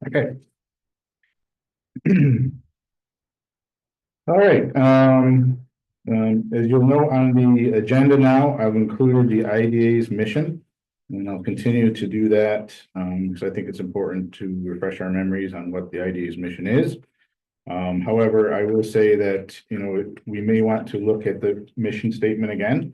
Okay. All right, as you'll note on the agenda now, I've included the IDA's mission. And I'll continue to do that, because I think it's important to refresh our memories on what the IDA's mission is. However, I will say that, we may want to look at the mission statement again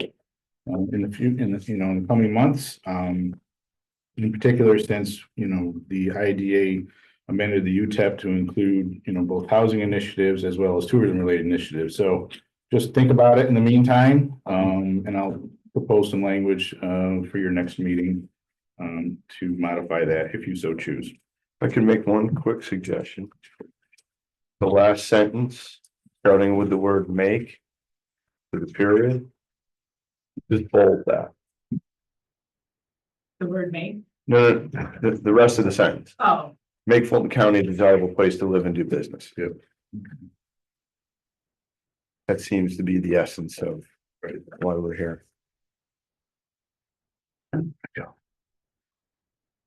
in the coming months. In particular, since, the IDA amended the UTEP to include, both housing initiatives as well as tourism related initiatives. So just think about it in the meantime, and I'll propose some language for your next meeting to modify that if you so choose. I can make one quick suggestion. The last sentence, starting with the word make, with the period, just bold that. The word make? No, the rest of the sentence. Oh, Make Fulton County a desirable place to live and do business. Yep. That seems to be the essence of why we're here.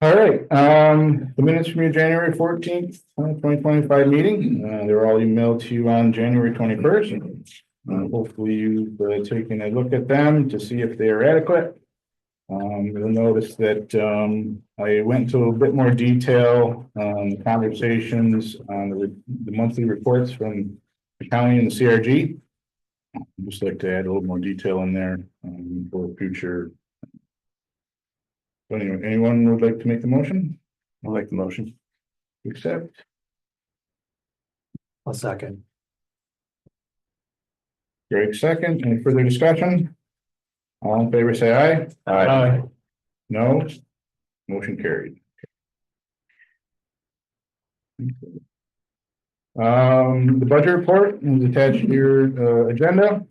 All right, the minutes from your January 14th, 2025 meeting, they were all emailed to you on January 21st. Hopefully you've taken a look at them to see if they are adequate. You'll notice that I went into a bit more detail on the conversations on the monthly reports from the county and the CRG. I'd just like to add a little more detail in there for future. So anyway, anyone would like to make the motion? I'll make the motion. Accept. I'll second. Greg second. Any further discussion? All in favor, say aye. Aye. No. Motion carried. The budget report is attached to your agenda.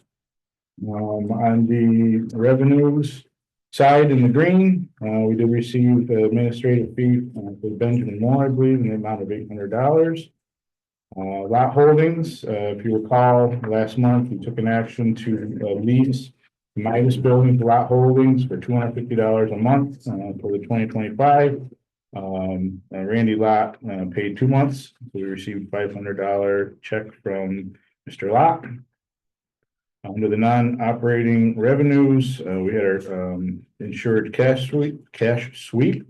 On the revenues side in the green, we did receive the administrative fee for Benjamin Moore, I believe, in the amount of $800. Lot holdings, if you recall, last month we took an action to lease the Midas building to lot holdings for $250 a month for the 2025. Randy Lott paid 2 months. So we received $500 check from Mr. Lott. Under the non-operating revenues, we had our insured cash sweep,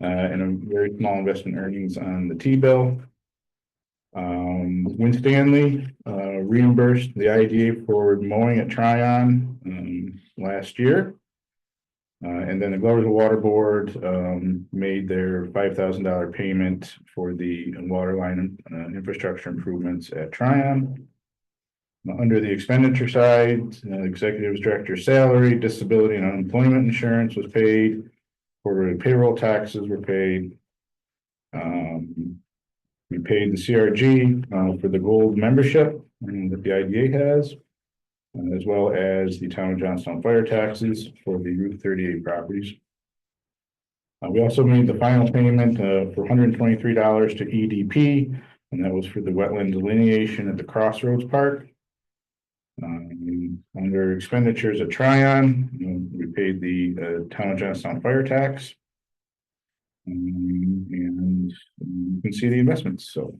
and a very small investment earnings on the T-bill. Win Stanley reimbursed the IDA for mowing at Tryon last year. And then the Glovers Water Board made their $5,000 payment for the water line infrastructure improvements at Tryon. Under the expenditure side, executive director's salary, disability and unemployment insurance was paid. Quarterly payroll taxes were paid. We paid the CRG for the gold membership that the IDA has, as well as the town of Johnstown fire taxes for the Route 38 properties. We also made the final payment for $123 to EDP, and that was for the wetland delineation at the Crossroads Park. Under expenditures at Tryon, we paid the town of Johnstown fire tax. And you can see the investments. So, are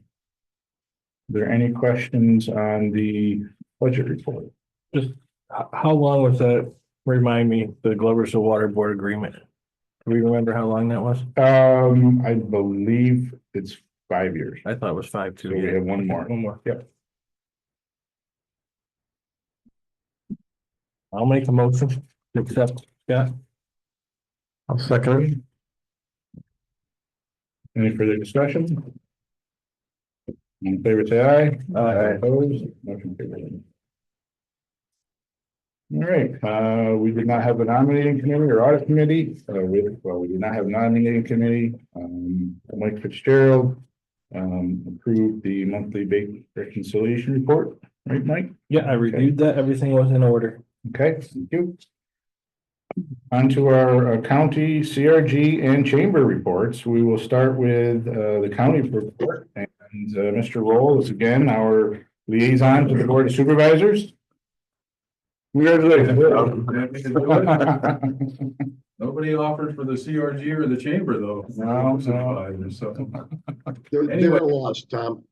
there any questions on the budget report? Just how long was that? Remind me, the Glovers Water Board agreement. Do we remember how long that was? I believe it's 5 years. I thought it was 5 too. So we have one more. One more. Yep. I'll make a motion to accept. Yeah. I'll second it. Any further discussion? All in favor, say aye. Aye. Opposed? Motion carried. All right, we did not have a nominating committee or audit committee. We did not have a nominating committee. Mike Fitzgerald approved the monthly bank reconciliation report, right, Mike? Yeah, I reviewed that. Everything was in order. Okay, thank you. On to our county, CRG, and chamber reports. We will start with the county report. And Mr. Roll is again our liaison to the Board of Supervisors. Congratulations. Nobody offered for the CRG or the chamber though. No, no. Supervisors, so. They're Anyway. lost, Tom.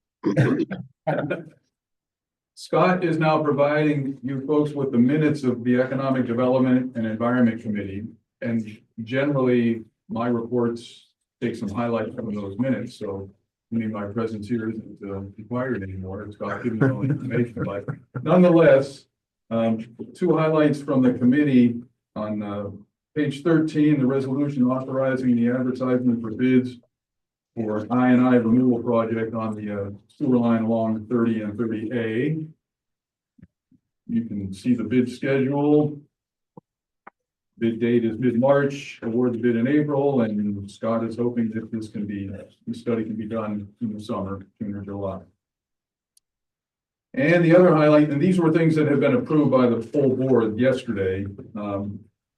Scott is now providing you folks with the minutes of the Economic Development and Environment Committee. And generally, my reports take some highlights from those minutes, so my presence here isn't required anymore. Scott giving you all the information, but nonetheless, two highlights from the committee on page 13, the resolution authorizing the advertisement for bids for I&I renewal project on the sewer line along 30 and 30A. You can see the bid schedule. Bid date is mid-March, award the bid in April, and Scott is hoping that this study can be done in the summer, June or July. And the other highlight, and these were things that have been approved by the full board yesterday,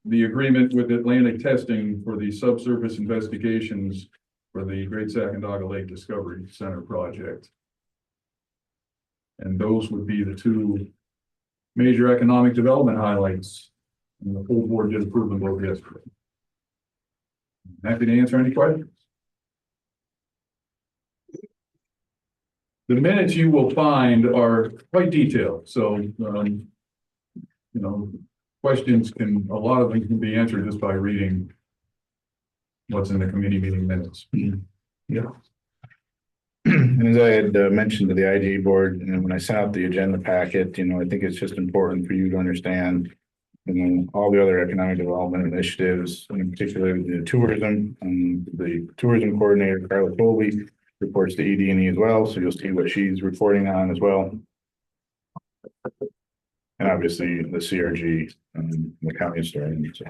the agreement with Atlantic Testing for the subsurface investigations for the Great Sacandaga Lake Discovery Center project. And those would be the two major economic development highlights. And the full board did approve them both yesterday. Happy to answer any questions. The minutes you will find are quite detailed, so questions a lot of them can be answered just by reading what's in the committee meeting minutes. Yeah. And as I had mentioned to the IGA board, and when I sent out the agenda packet, I think it's just important for you to understand, all the other economic development initiatives, and in particular the tourism, and the tourism coordinator, Carla Colby, reports to ED&E as well. So you'll see what she's reporting on as well. And obviously the CRG and the county historian. So.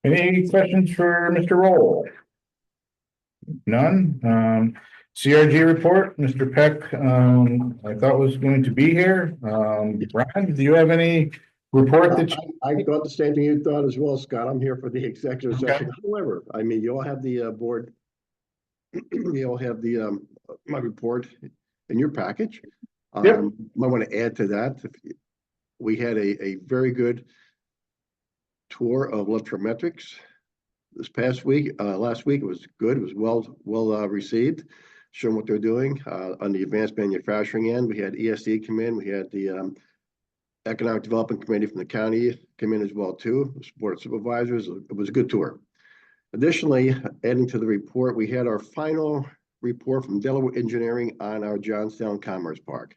Any questions for Mr. Roll? None. CRG report, Mr. Peck, I thought was going to be here. Brian, do you have any report that I thought the same thing you thought as well, Scott. I'm here for the executive session. However, you all have the board, you all have the my report in your package. Yep. Might want to add to that. We had a very good tour of electrometrics this past week. Last week it was good. It was well received, showing what they're doing on the advanced manufacturing end. We had ESD come in. We had the Economic Development Committee from the county come in as well too. The board of supervisors. It was a good tour. Additionally, adding to the report, we had our final report from Delaware Engineering on our Johnstown Commerce Park.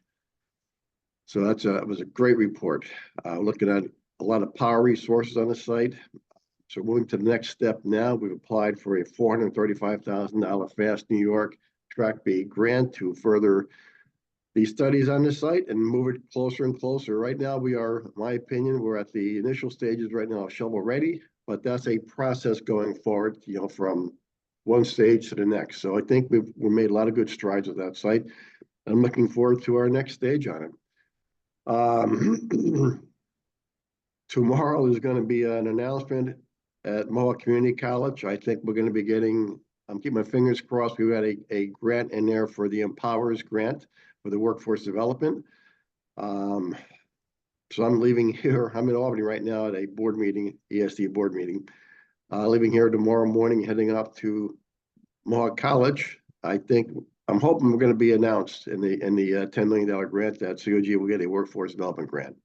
So it was a great report. Looking at a lot of power resources on the site. So moving to the next step now, we've applied for a $435,000 Fast New York Track B grant to further these studies on the site and move it closer and closer. Right now, we are, in my opinion, we're at the initial stages right now, shovel ready, but that's a process going forward, from one stage to the next. So I think we've made a lot of good strides with that site. I'm looking forward to our next stage on it. Tomorrow is going to be an announcement at Mohawk Community College. I think we're going to be getting, I'm keeping my fingers crossed, we've got a grant in there for the Empowers grant for the workforce development. So I'm leaving here. I'm in Albany right now at a board meeting, ESD board meeting. Leaving here tomorrow morning, heading up to Mohawk College. I'm hoping we're going to be announced in the $10 million grant that COG will get a workforce development grant.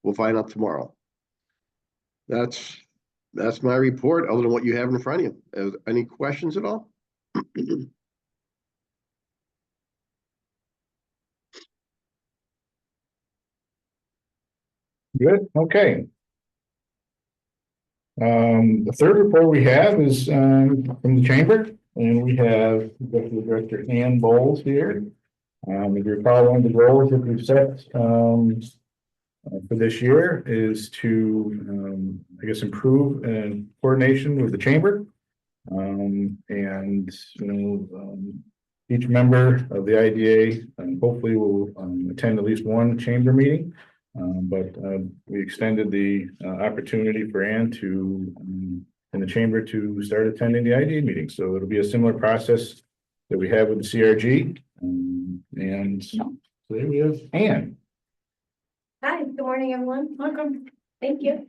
We'll find out tomorrow. That's my report, other than what you have in front of you. Any questions at all? Good, okay. The third report we have is from the chamber, and we have Executive Director Ann Bowles here. If you're following the goals that we've set for this year is to, improve coordination with the chamber. Each member of the IDA hopefully will attend at least one chamber meeting. But we extended the opportunity for Ann to in the chamber to start attending the IDA meeting. So it'll be a similar process that we have with the CRG. And today we have Ann. Hi, good morning, everyone. Welcome. Thank you.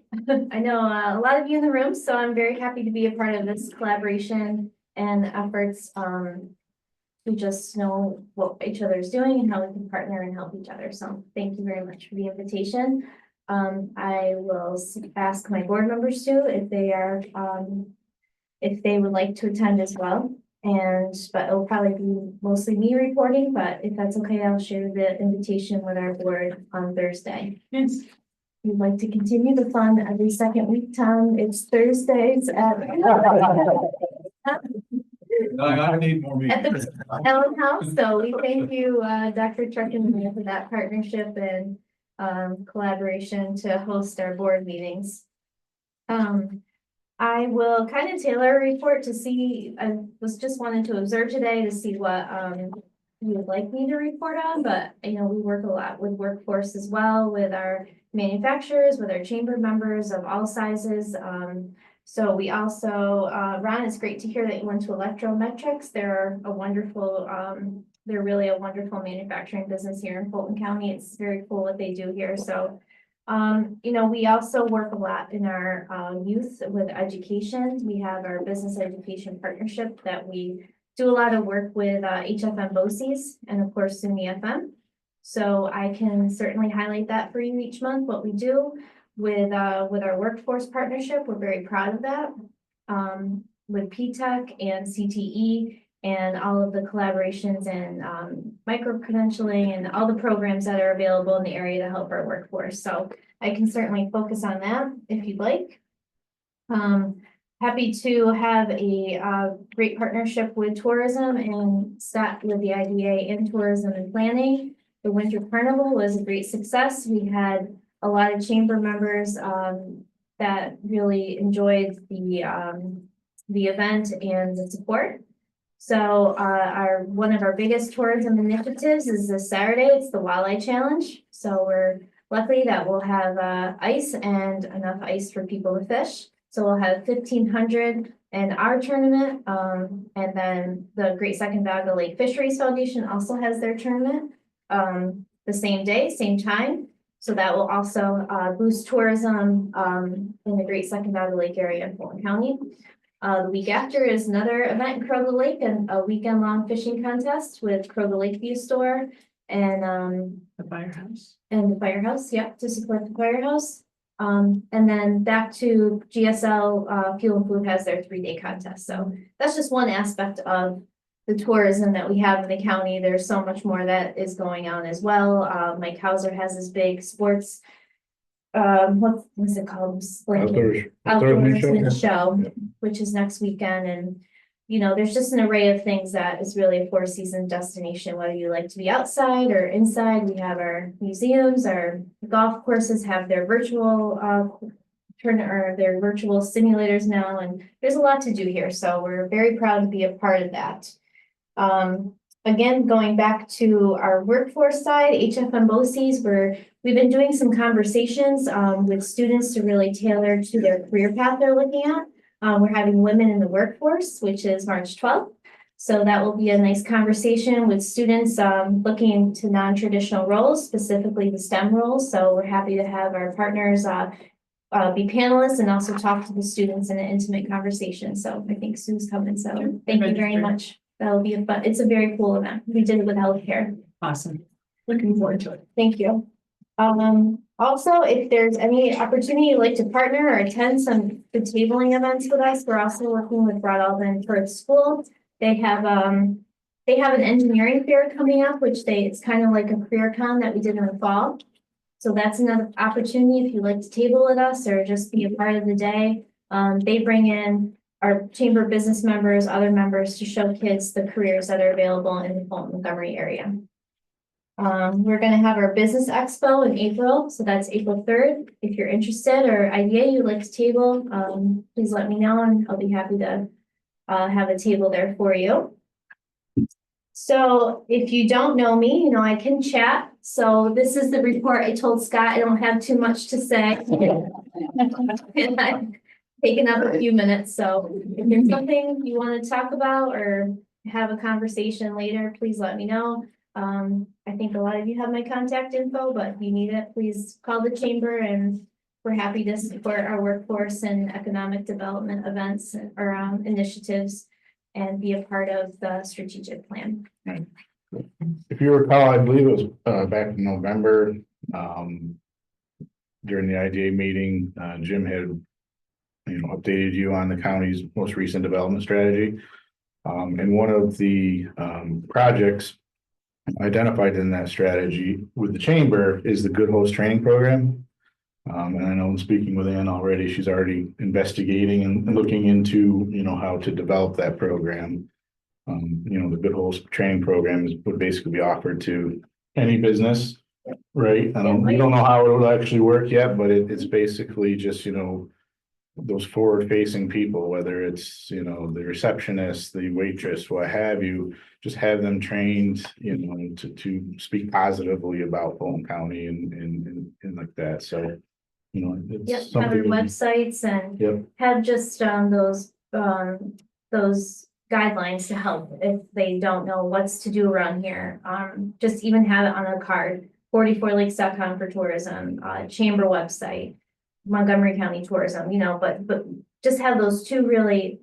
I know a lot of you in the room, so I'm very happy to be a part of this collaboration and efforts to just know what each other is doing and how we can partner and help each other. So thank you very much for the invitation. I will ask my board members too if they are if they would like to attend as well. But it'll probably be mostly me reporting, but if that's okay, I'll share the invitation with our board on Thursday. Yes. We'd like to continue the fun every second week, Tom. It's Thursdays at I need more at meetings. the Ellen House. So we thank you, Dr. Truckin, for that partnership and collaboration to host our board meetings. I will kind of tailor a report to see, I was just wanted to observe today to see what you would like me to report on, but you know, we work a lot with workforce as well, with our manufacturers, with our chamber members of all sizes. So we also, Ron, it's great to hear that you went to Electrometrics. They're a wonderful, they're really a wonderful manufacturing business here in Fulton County. It's very cool what they do here. So you know, we also work a lot in our youth with education. We have our business education partnership that we do a lot of work with HFM BOCES and of course SUNY FM. So I can certainly highlight that for you each month, what we do with our workforce partnership. We're very proud of that. With PTech and CTE and all of the collaborations and micro-credentialing and all the programs that are available in the area to help our workforce. So I can certainly focus on that if you'd like. Happy to have a great partnership with tourism and Scott with the IDA in tourism and planning. The Winter Carnival was a great success. We had a lot of chamber members that really enjoyed the event and the support. So one of our biggest tourism initiatives is this Saturday. It's the Walleye Challenge. So we're lucky that we'll have ice and enough ice for people to fish. So we'll have 1,500 in our tournament. And then the Great Second Valley Lake Fisheries Foundation also has their tournament the same day, same time. So that will also boost tourism in the Great Second Valley Lake area in Fulton County. The week after is another event in Kroger Lake and a weekend-long fishing contest with Kroger Lakeview Store and The firehouse. the firehouse, yep, to support the firehouse. And then back to GSL Fuel and Food has their 3-day contest. So that's just one aspect of the tourism that we have in the county. There's so much more that is going on as well. Mike Hauser has this big sports what was it called? Outdoorsman show, which is next weekend. And you know, there's just an array of things that is really a 4-season destination, whether you like to be outside or inside. We have our museums, our golf courses have their virtual their virtual simulators now, and there's a lot to do here. So we're very proud to be a part of that. Again, going back to our workforce side, HFM BOCES, we've been doing some conversations with students to really tailor to their career path they're looking at. We're having Women in the Workforce, which is March 12th. So that will be a nice conversation with students looking into non-traditional roles, specifically the STEM roles. So we're happy to have our partners be panelists and also talk to the students in an intimate conversation. So I think Sue's coming. So thank you very much. That'll be it's a very cool event. We did it with healthcare. Awesome. Looking forward to it. Thank you. Also, if there's any opportunity you'd like to partner or attend some good tabling events with us, we're also working with Broad Alban Perth School. They have an engineering fair coming up, which it's kind of like a career con that we did in the fall. So that's another opportunity if you'd like to table with us or just be a part of the day. They bring in our chamber business members, other members to show kids the careers that are available in the Fulton Montgomery area. We're going to have our business expo in April. So that's April 3rd. If you're interested or idea you'd like to table, please let me know and I'll be happy to have a table there for you. So if you don't know me, you know, I can chat. So this is the report. I told Scott I don't have too much to say. And I've taken up a few minutes. So if there's something you want to talk about or have a conversation later, please let me know. I think a lot of you have my contact info, but if you need it, please call the chamber and we're happy to support our workforce and economic development events or initiatives and be a part of the strategic plan. If you recall, I believe it was back in November, during the IDA meeting, Jim had, updated you on the county's most recent development strategy. And one of the projects identified in that strategy with the chamber is the Good Host Training Program. And I know in speaking with Ann already, she's already investigating and looking into, how to develop that program. The Good Host Training Program would basically be offered to any business, right? We don't know how it will actually work yet, but it's basically just, those forward facing people, whether it's, the receptionist, the waitress, what have you, just have them trained, to speak positively about Fulton County and like that. So, Yep, it's have their something. websites and Yep. have just those guidelines to help if they don't know what's to do around here. Just even have it on a card, 44lakes.com for tourism, chamber website, Montgomery County tourism, but just have those two really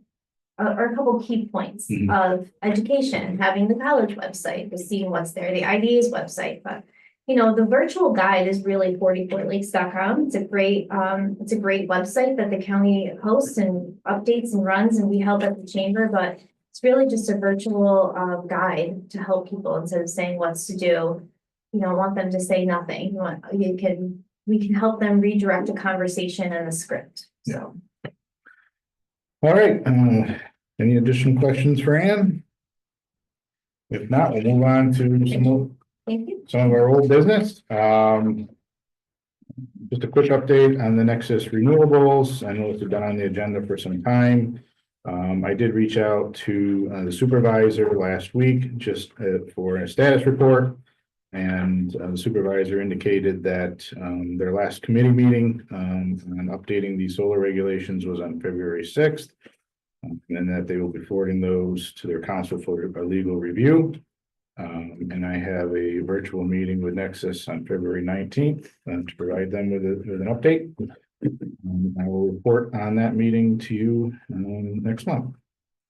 or a couple key points of education, having the college website, seeing what's there, the IDA's website, but the virtual guide is really 44lakes.com. It's a great website that the county hosts and updates and runs, and we help at the chamber, but it's really just a virtual guide to help people instead of saying what's to do. You don't want them to say nothing. We can help them redirect a conversation and a script. So. All right, any additional questions for Ann? If not, we'll move on to Thank you. some of our old business. Just a quick update on the Nexus Renewables. I know it's been on the agenda for some time. I did reach out to the supervisor last week just for a status report. And the supervisor indicated that their last committee meeting on updating the solar regulations was on February 6th. And that they will be forwarding those to their council for a legal review. And I have a virtual meeting with Nexus on February 19th to provide them with an update. I will report on that meeting to you next month.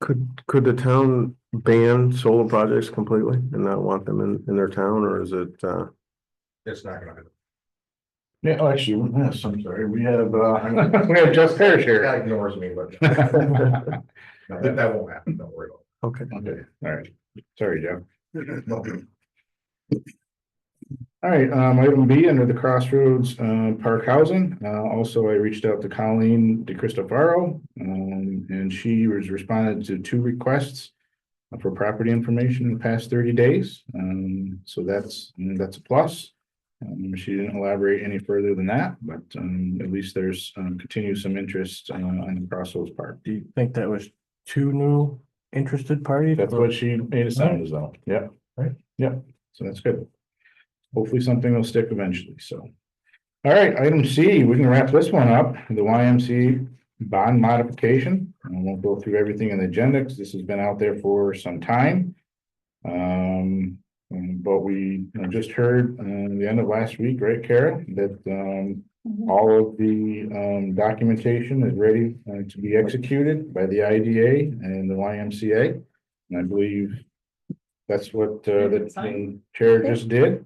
Could the town ban solar projects completely and not want them in their town, or is it? It's not gonna happen. Yeah, oh, actually, yes, I'm sorry. We have we have Jeff Parrish here. That ignores me, but no, that won't happen. Don't worry about Okay. Okay, all right. Sorry, Jeff. it. No. All right, item B under the Crossroads Park housing. Also, I reached out to Colleen DeCristofaro, and she was responded to 2 requests for property information in the past 30 days. So that's a plus. She didn't elaborate any further than that, but at least there's continue some interest on the Crossroads Park. Do you think that was 2 new interested parties? That's what she made it sound as though. Yep. Right. Yep. So that's good. Hopefully something will stick eventually. So. All right, item C, we can wrap this one up. The YMC bond modification. I won't go through everything in the agenda because this has been out there for some time. But we just heard the end of last week, right, Kara, that all of the documentation is ready to be executed by the IDA and the YMCA. And I believe that's what the chair just did.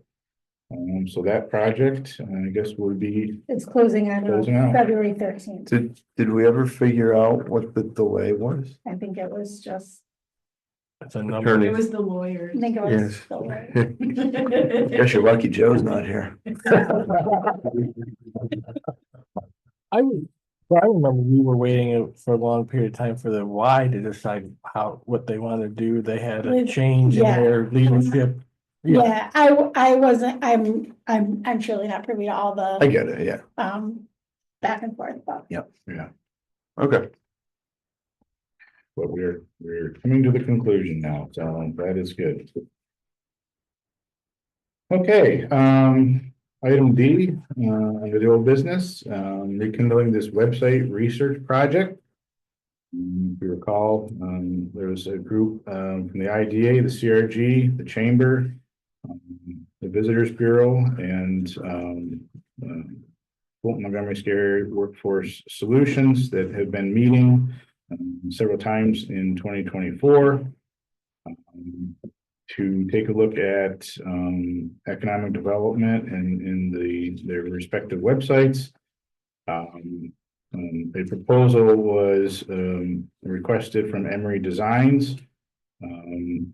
So that project, I guess, will be It's closing on Closing out. February 13th. Did we ever figure out what the delay was? I think it was just, That's a number. Attorney. it was the lawyers. I think it was Yes. the lawyers. Guess you're lucky Joe's not here. I remember we were waiting for a long period of time for the Y to decide what they want to do. They had a change in Yeah. their leadership. Yeah, I wasn't, I'm surely not privy to all I the, get it, yeah. back and forth, but. Yeah, Okay. but we're coming to the conclusion now, so that is good. Okay, item D, under the old business, rekindling this website research project. If you recall, there was a group from the IDA, the CRG, the chamber, Visitors Bureau and Fulton Montgomery Area Workforce Solutions that have been meeting several times in 2024 to take a look at economic development and in their respective websites. A proposal was requested from Emory Designs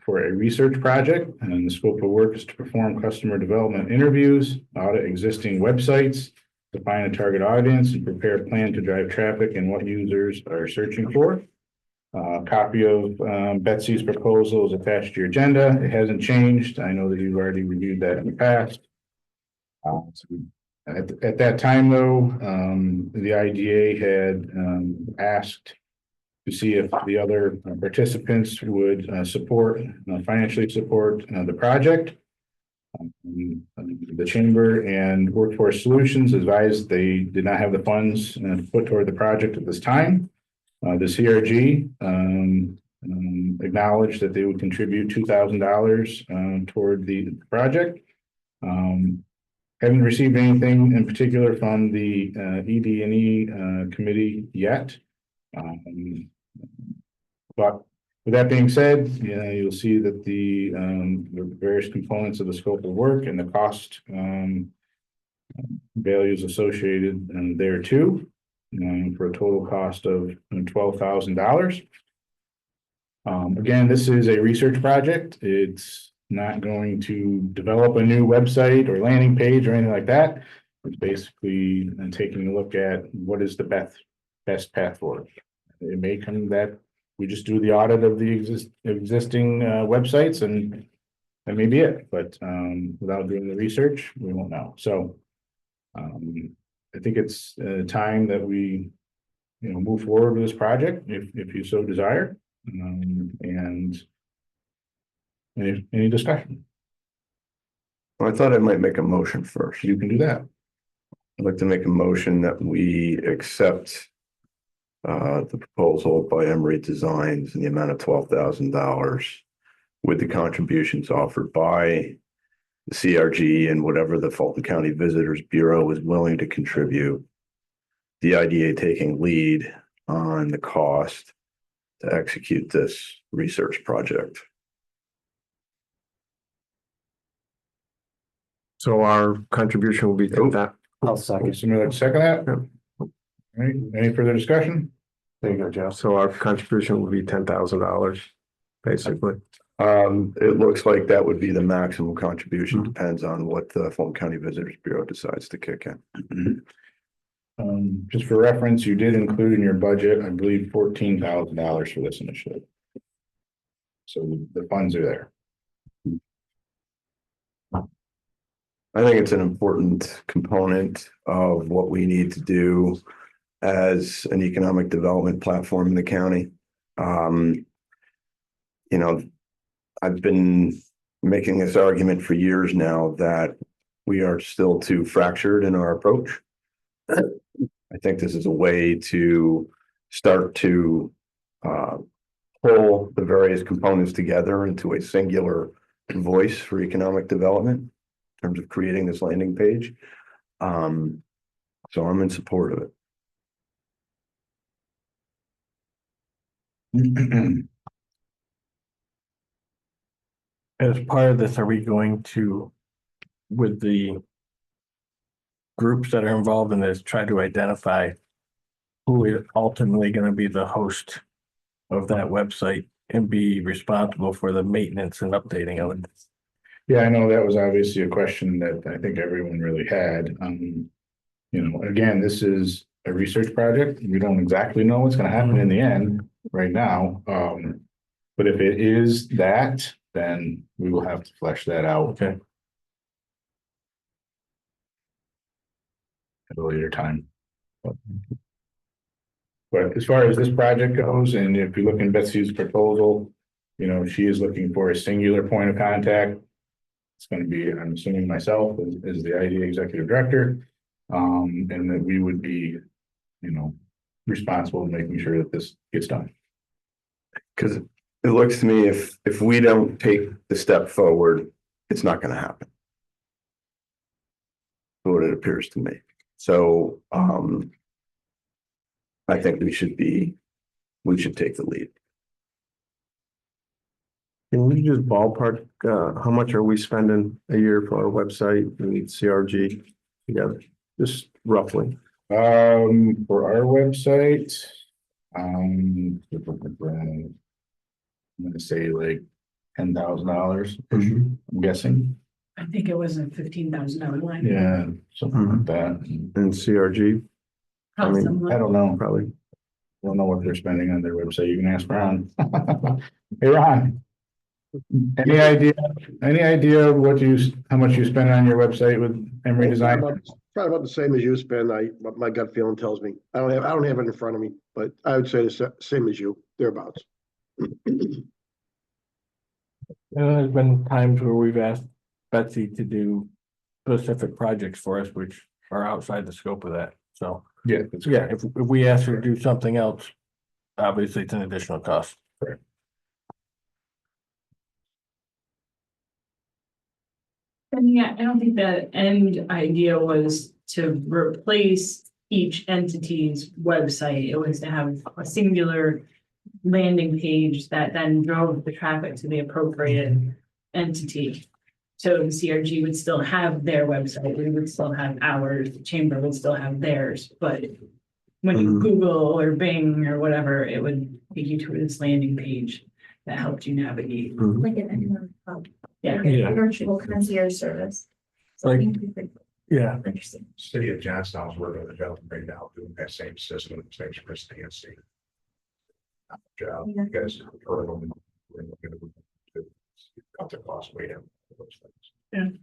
for a research project, and the scope of work is to perform customer development interviews, audit existing websites, define a target audience, and prepare a plan to drive traffic and what users are searching for. A copy of Betsy's proposal is attached to your agenda. It hasn't changed. I know that you've already reviewed that in the past. At that time, though, the IDA had asked to see if the other participants would financially support the project. The Chamber and Workforce Solutions advised they did not have the funds to put toward the project at this time. The CRG acknowledged that they would contribute $2,000 toward the project. Haven't received anything in particular from the ED&E committee yet. But with that being said, you'll see that the various components of the scope of work and the cost values associated there too, for a total cost of $12,000. Again, this is a research project. It's not going to develop a new website or landing page or anything like that. It's basically taking a look at what is the best path forward. It may come that we just do the audit of the existing websites and that may be it, but without doing the research, we won't know. So I think it's time that we, move forward with this project if you so desire. And any discussion? Well, I thought I might make a motion first. You can do that. I'd like to make a motion that we accept the proposal by Emory Designs in the amount of $12,000 with the contributions offered by the CRG and whatever the Fulton County Visitors Bureau is willing to contribute. The IDA taking lead on the cost to execute this research project. So our contribution will be to that. I'll second. Somebody like to second that? All right, any further discussion? There you go, Jeff. So our contribution will be $10,000, basically. It looks like that would be the maximum contribution, depends on what the Fulton County Visitors Bureau decides to kick in. Just for reference, you did include in your budget, I believe, $14,000 for this initiative. So the funds are there. I think it's an important component of what we need to do as an economic development platform in the county. I've been making this argument for years now that we are still too fractured in our approach. I think this is a way to start to pull the various components together into a singular voice for economic development in terms of creating this landing page. So I'm in support of it. As part of this, are we going to, with the groups that are involved in this, try to identify who is ultimately going to be the host of that website and be responsible for the maintenance and updating of it? Yeah, I know that was obviously a question that I think everyone really had. Again, this is a research project. We don't exactly know what's going to happen in the end right now. But if it is that, then we will have to flesh that out. Okay. At a later time. But as far as this project goes, and if you look in Betsy's proposal, she is looking for a singular point of contact. It's going to be, I'm assuming myself as the IDA executive director, and that we would be, responsible in making sure that this gets done. Because it looks to me if we don't take the step forward, it's not going to happen. what it appears to me. So, I think we should take the lead. Can you just ballpark, how much are we spending a year for our website and CRG together? Just roughly. For our website, I'm gonna say like $10,000, I'm guessing. I think it was a $15,000 line. Yeah, something like that. And CRG, Probably I mean, something I like- don't know. probably. Don't know what they're spending on their website. You can ask Ron. Hey, Ron. Any idea what how much you spend on your website with Emory Design? Probably about the same as you spend. My gut feeling tells me. I don't have it in front of me, but I would say the same as you, thereabouts. There's been times where we've asked Betsy to do specific projects for us, which are outside the scope of that, so. Yeah. Yeah, if we ask her to do something else, obviously it's an additional cost. And yeah, I don't think the end idea was to replace each entity's website. It was to have a singular landing page that then drove the traffic to the appropriate entity. So the CRG would still have their website, we would still have ours, the chamber would still have theirs, but when you Google or Bing or whatever, it would take you to this landing page that helped you navigate. Like an economic hub, Yeah. like a Yeah. virtual concierge service. Like- Something pretty Yeah, interesting. City of Johnstown's working with the development right now, doing that same system, same Christie and Steve. Job, Yeah. you guys heard them. We're looking to cut the cost way down. Those things.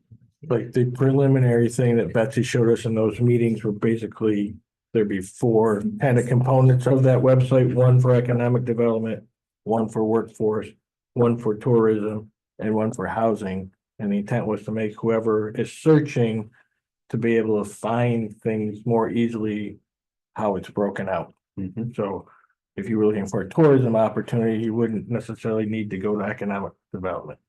like the preliminary thing that Betsy showed us in those meetings were basically, there'd be 4 kind of components of that website, one for economic development, one for workforce, one for tourism, and one for housing. And the intent was to make whoever is searching to be able to find things more easily, how it's broken out. So if you were looking for a tourism opportunity, you wouldn't necessarily need to go to economic development.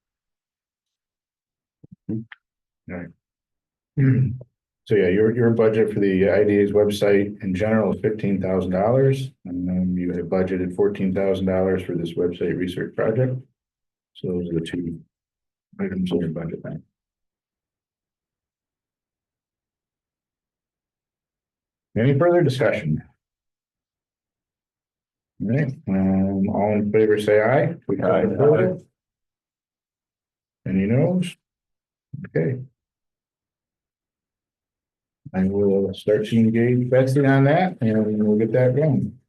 So yeah, your budget for the IDA's website in general is $15,000. And then you have budgeted $14,000 for this website research project. So those are the 2 items in your budget then. Any further discussion? All right, all in favor, say aye. Aye. Any noes? Okay. I will start to engage Betsy on that and we'll get that going.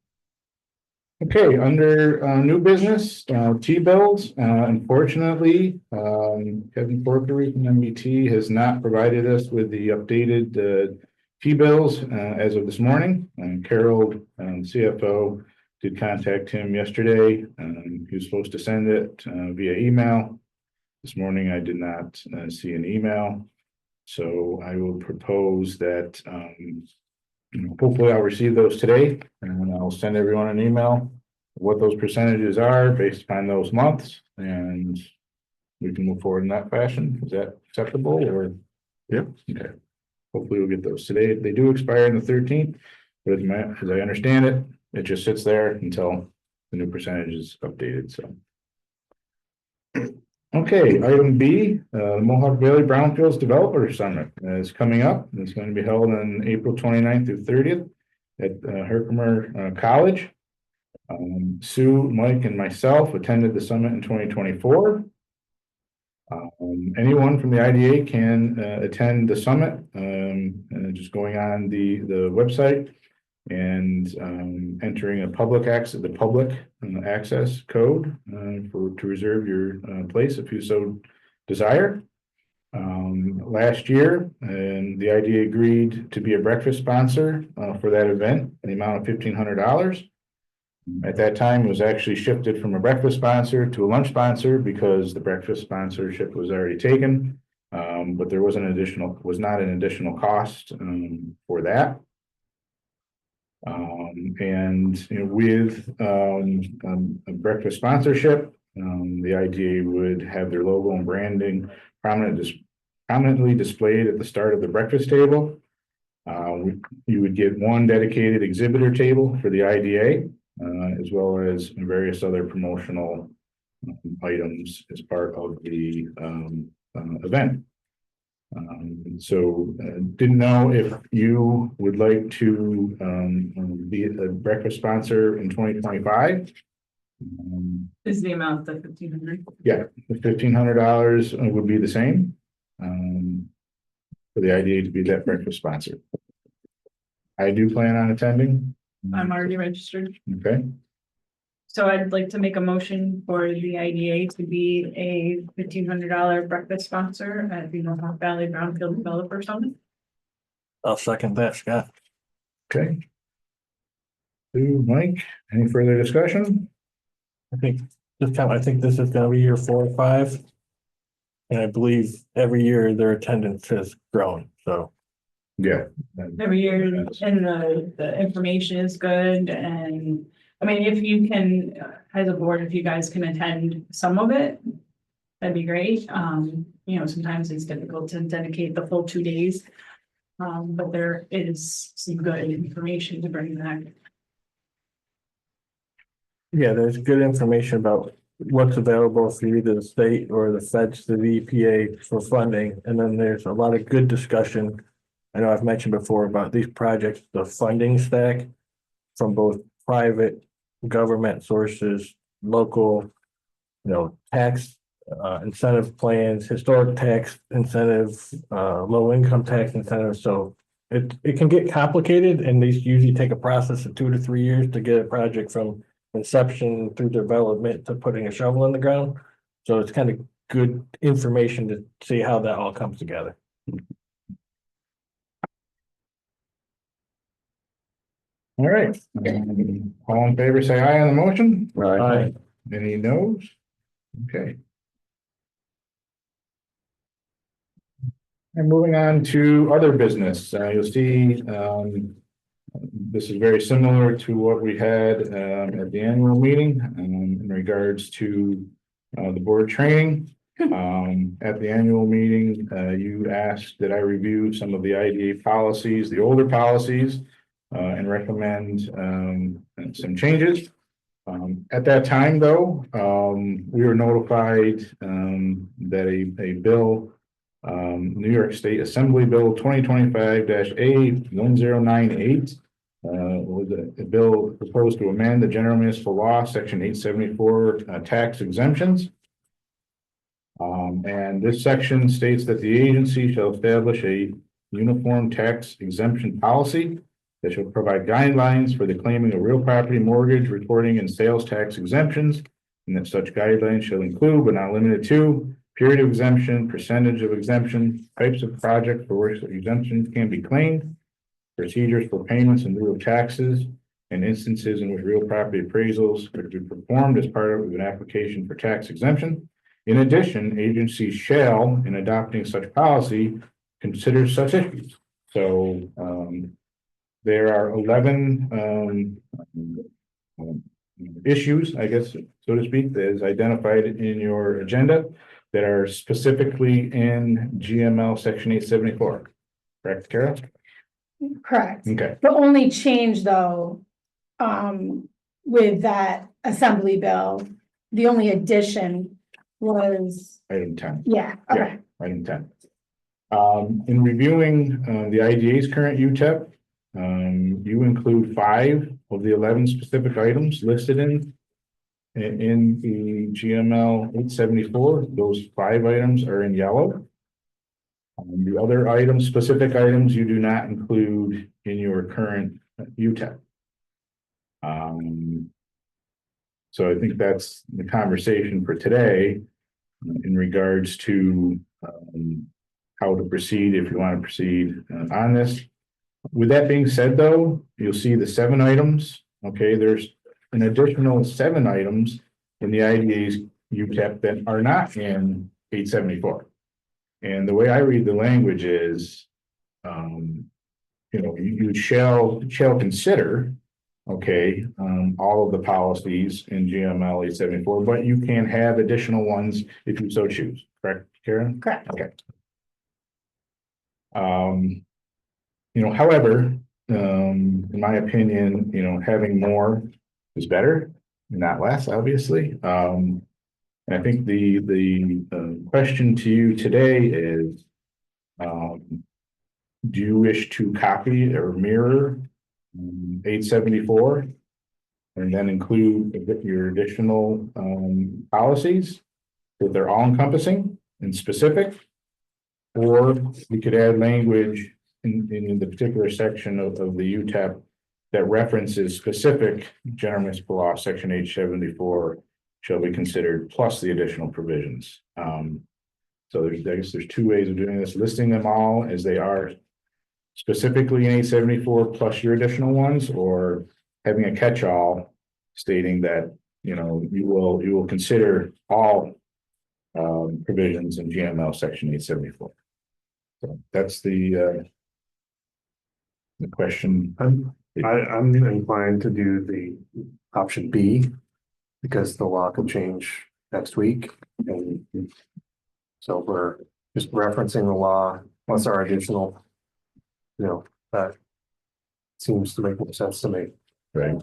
Okay, under new business, T-bills, unfortunately, Kevin Porkery from MBT has not provided us with the updated T-bills as of this morning. Carol, CFO, did contact him yesterday. He was supposed to send it via email. This morning I did not see an email. So I will propose that hopefully I'll receive those today and I'll send everyone an email what those percentages are based upon those months and we can move forward in that fashion. Is that acceptable or? Yep. Okay. Hopefully we'll get those today. They do expire on the 13th, but as I understand it, it just sits there until the new percentage is updated, so. Okay, item B, Mohawk Valley Brownfields Developer Summit is coming up. It's going to be held on April 29th through 30th at Herkimer College. Sue, Mike, and myself attended the summit in 2024. Anyone from the IDA can attend the summit, just going on the website and entering a public access code to reserve your place if you so desire. Last year, the IDA agreed to be a breakfast sponsor for that event in the amount of $1,500. At that time, it was actually shifted from a breakfast sponsor to a lunch sponsor because the breakfast sponsorship was already taken. But there was not an additional cost for that. With a breakfast sponsorship, the IDA would have their logo and branding prominently displayed at the start of the breakfast table. You would get one dedicated exhibitor table for the IDA, as well as various other promotional items as part of the event. Didn't know if you would like to be a breakfast sponsor in 2025. Is the amount the 1,500? Yeah, the $1,500 would be the same. For the idea to be that breakfast sponsor. I do plan on attending. I'm already registered. Okay, So I'd like to make a motion for the IDA to be a $1,500 breakfast sponsor at the Mohawk Valley Brownfield Developer Summit. I'll second that, Scott. okay. To Mike, any further discussion? I think this is gonna be year 4 or 5. And I believe every year their attendance has grown, so. Yeah. Every year, and the information is good, and I mean, if you can, as a board, if you guys can attend some of it, that'd be great. You know, sometimes it's difficult to dedicate the full 2 days. But there is some good information to bring back. Yeah, there's good information about what's available for either the state or the feds to the EPA for funding. And then there's a lot of good discussion. I know I've mentioned before about these projects, the funding stack from both private government sources, local, tax incentive plans, historic tax incentive, low income tax incentives. So it can get complicated, and these usually take a process of 2 to 3 years to get a project from inception through development to putting a shovel in the ground. So it's kind of good information to see how that all comes together. All right. All in favor, say aye on the motion. Aye. Any noes? Okay. And moving on to other business, you'll see, this is very similar to what we had at the annual meeting in regards to the board training. At the annual meeting, you asked that I review some of the IDA policies, the older policies, and recommend some changes. At that time, though, we were notified that a bill, New York State Assembly Bill 2025-A1098, was a bill proposed to amend the General Municipal Law, Section 874, tax exemptions. And this section states that the agency shall establish a uniform tax exemption policy that shall provide guidelines for the claiming of real property mortgage, recording, and sales tax exemptions, and that such guidelines shall include, but not limited to, period of exemption, percentage of exemption, types of projects for which the exemptions can be claimed, procedures for payments in lieu of taxes, and instances in which real property appraisals are to be performed as part of an application for tax exemption. In addition, agencies shall, in adopting such policy, consider such issues. So, there are 11 issues, I guess, so to speak, that is identified in your agenda that are specifically in GML Section 874. Correct, Kara? Correct. Okay. The only change though, with that assembly bill, the only addition was, Item 10. yeah, okay. Item 10. In reviewing the IDA's current UTEP, you include 5 of the 11 specific items listed in the GML 874. Those 5 items are in yellow. The other items, specific items, you do not include in your current UTEP. So I think that's the conversation for today in regards to how to proceed, if you want to proceed on this. With that being said, though, you'll see the 7 items. Okay, there's an additional 7 items in the IDA's UTEP that are not in 874. And the way I read the language is, you shall consider, okay, all of the policies in GML 874, but you can have additional ones if you so choose. Correct, Karen? Correct. Okay. However, in my opinion, having more is better, not less, obviously. And I think the question to you today is, do you wish to copy or mirror 874? And then include your additional policies, that they're all encompassing and specific? Or we could add language in the particular section of the UTAP that references specific general municipal law, section 874 shall be considered plus the additional provisions. So I guess there's two ways of doing this, listing them all as they are specifically in 874 plus your additional ones, or having a catch-all stating that, you will consider all provisions in GML section 874. So that's the question. I'm inclined to do the option B, because the law could change next week, and so we're just referencing the law plus our additional, that seems to make more sense to me. Right.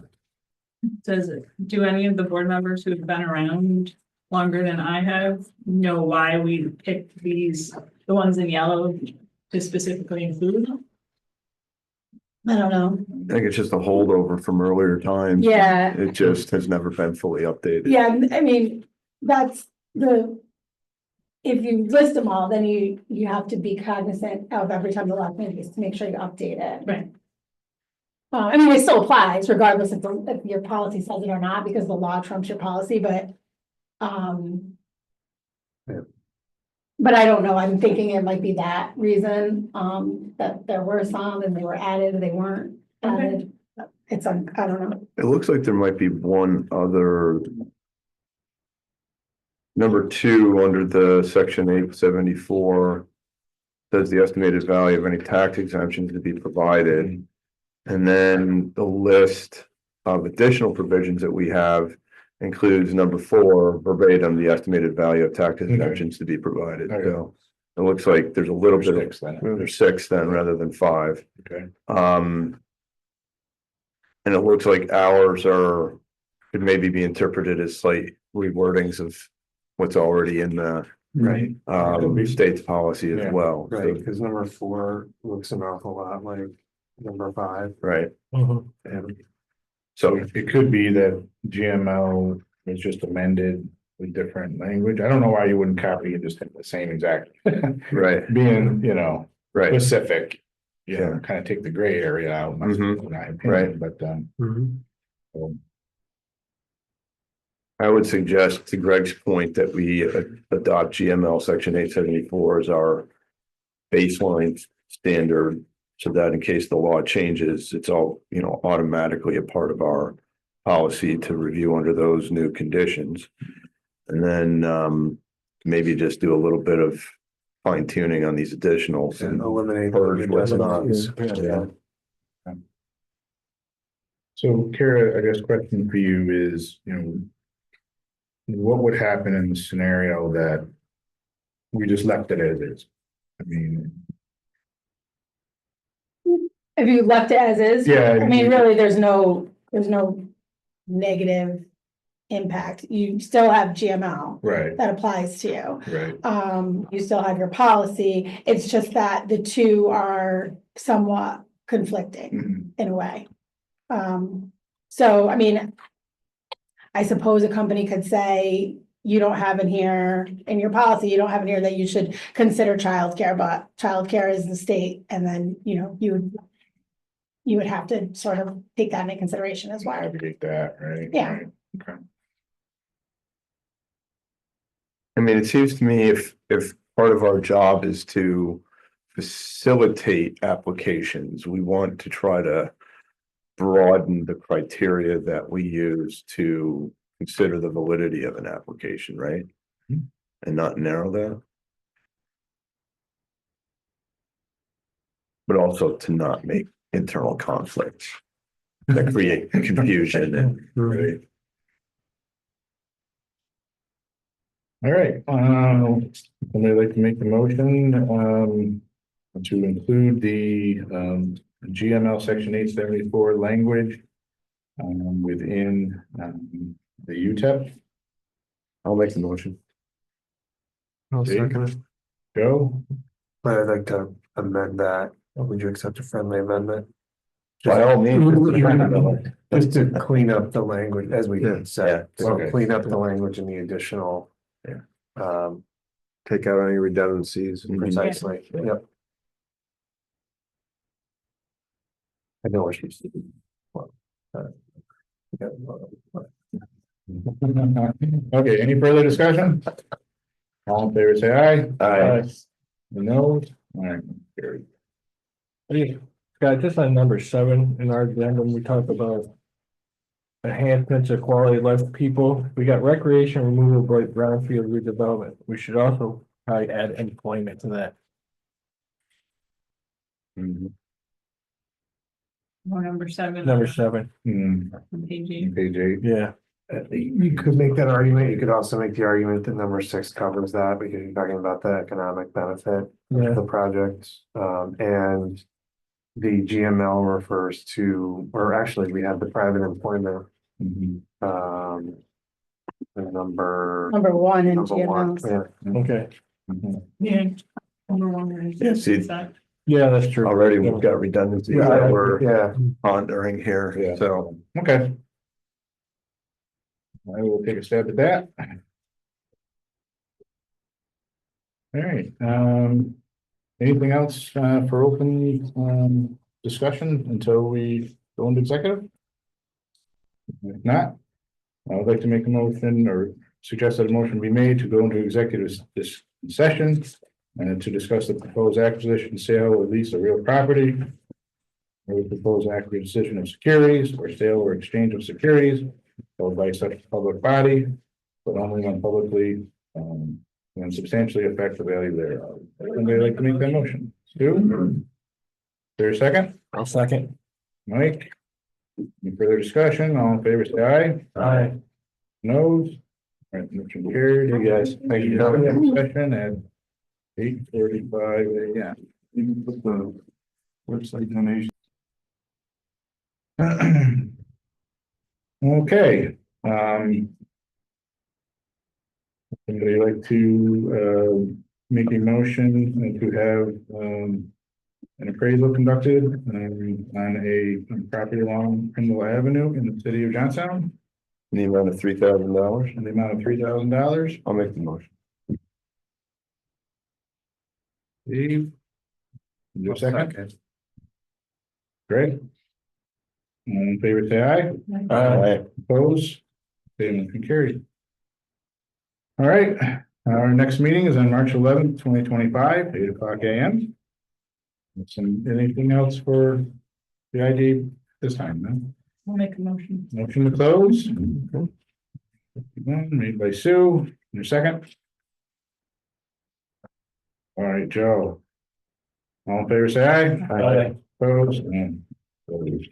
Do any of the board members who have been around longer than I have know why we picked the ones in yellow to specifically include? I don't know. I think it's just a holdover from earlier times. Yeah. It just has never been fully updated. Yeah, I mean, that's if you list them all, then you have to be cognizant of every time the law changes to make sure you update it. Right. I mean, it still applies regardless if your policy says it or not, because the law trumps your policy, but Yeah. but I don't know, I'm thinking it might be that reason, that there were some and they were added, they weren't added. I don't know. It looks like there might be one other. Number 2, under the section 874, says the estimated value of any tax exemptions to be provided. And then the list of additional provisions that we have includes number 4, verbatim, the estimated value of tax exemptions to be provided. Okay. So it looks like there's a little bit of, 6 then. there's 6 then rather than 5. Okay. And it looks like ours could maybe be interpreted as slight rewordings of what's already in the Right. state's policy as Yeah. well. Right, So, because number 4 looks an awful lot like number 5. right. And So it could be that GML was just amended with different language. I don't know why you wouldn't copy and just hit the same exact. Right. Being, Right. specific, Yeah. kind of take the gray area out. In my opinion, Right. But, I would suggest, to Greg's point, that we adopt GML section 874 as our baseline standard, so that in case the law changes, it's all, automatically a part of our policy to review under those new conditions. And then maybe just do a little bit of fine tuning on these additionals and eliminate purge what's not. Yeah. So Kara, I guess question for you is, what would happen in the scenario that we just left it as is? I mean, if you left it as is. Yeah. I mean, really, there's no negative impact. You still have GML right, that applies to you. right. You still have your policy. It's just that the two are somewhat conflicting Mhm. in a way. So, I mean, I suppose a company could say, you don't have in here, in your policy, you don't have in here that you should consider childcare, but childcare is the state, and then, you would have to sort of take that into consideration as well. Navigate that, right? Yeah. Right. Okay. I mean, it seems to me if part of our job is to facilitate applications, we want to try to broaden the criteria that we use to consider the validity of an application, right? Mhm. And not narrow that. But also to not make internal conflicts that create confusion and, right? All right, somebody like to make the motion, to include the GML section 874 language within the UTEP. I'll make the motion. I'll Okay. second it. Joe, But I'd like to amend that. Would you accept a friendly amendment? By all means. Just to clean up the language, as we Yeah. said, so Okay. clean up the language in the additional. Yeah. Um, Take out any redundancies. precisely, yep. I know what she's. Well, yeah, well, okay, any further discussion? All in favor, say aye. Aye. No, all right, carried. Hey, Scott, just on number 7 in our agenda, we talked about enhancements of quality of life for people. We got recreation removal, brownfield redevelopment. We should also probably add employment to that. Or number 7. Number 7, On page 8. Page 8. yeah. You could make that argument. You could also make the argument that number 6 covers that because you're talking about the economic benefit Yeah. of the project. And the GML refers to, or actually we have the private employment, Mhm. the number. Number 1 in Number 1, GMLs. yeah. Okay, Mhm. Yeah. Number 1. Yeah, see- yeah, that's true. Already we've got redundancies that we're Yeah, pondering here, Yeah. so. Okay. I will take a stab at that. All right, anything else for open discussion until we go into executive? If not, I would like to make a motion or suggest that a motion be made to go into executive this session and to discuss the proposed acquisition, sale, or lease of real property, or the proposed acquisition of securities or sale or exchange of securities held by such public body, but only when publicly when substantially affect the value thereof. Anybody like to make that motion? Stu? Is there a second? I'll second. Mike? Any further discussion? All in favor, say aye. Aye. Noes? All right, motion carried. You guys, thank you for coming. Session at 8:45 a.m. You can put the website donation. Okay, anybody like to make a motion and to have an appraisal conducted on a property along Pringle Avenue in the city of Johnstown In the amount of $3,000. in the amount of $3,000? I'll make the motion. Steve? Is there a second? Greg? All in favor, say aye. Aye. Opposed? Motion carried. All right, our next meeting is on March 11th, 2025, 8:00 a.m. Anything else for the ID this time, no? I'll make a motion. Motion to close. Made by Sue, your second. All right, Joe. All in favor, say aye. Aye. Opposed? And closed.